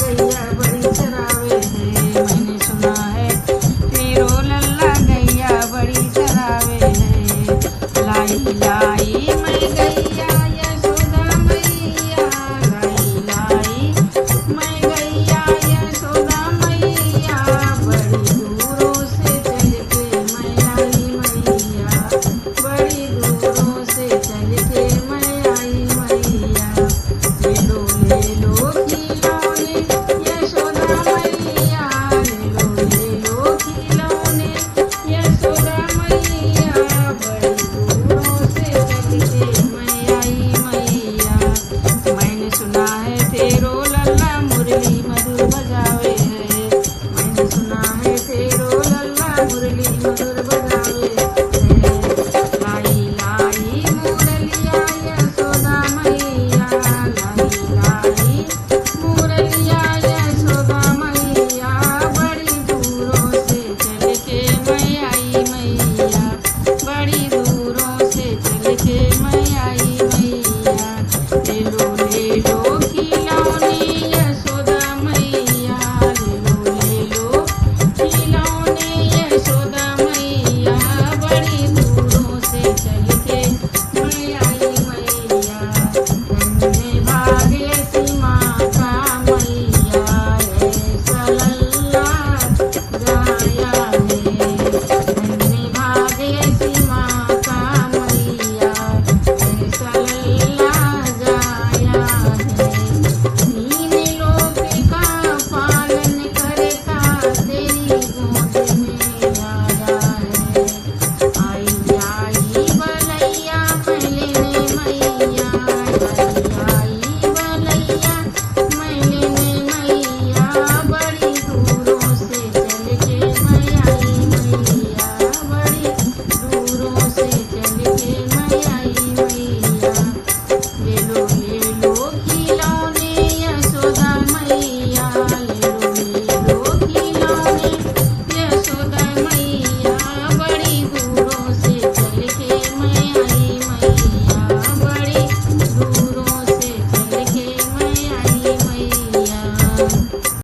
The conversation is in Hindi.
गैया बड़ी चरावे है। मैंने सुना है तेरो लल्ला गैया बड़ी चरावे है। लाई लाई मैं गैया यशोदा मैया, लाई लाई मैं गैया यशोदा मैया, बड़ी दूरों से चल के मैं आई मैया, बड़ी दूरों से चल के मैं आई मैया। ले लो खिलौने यशोदा मैया, ले लो खिलौने यशोदा मैया, बड़ी दूरों से चल के मैं आई मैया। मैंने सुना है तेरो लल्ला मुरली मधुर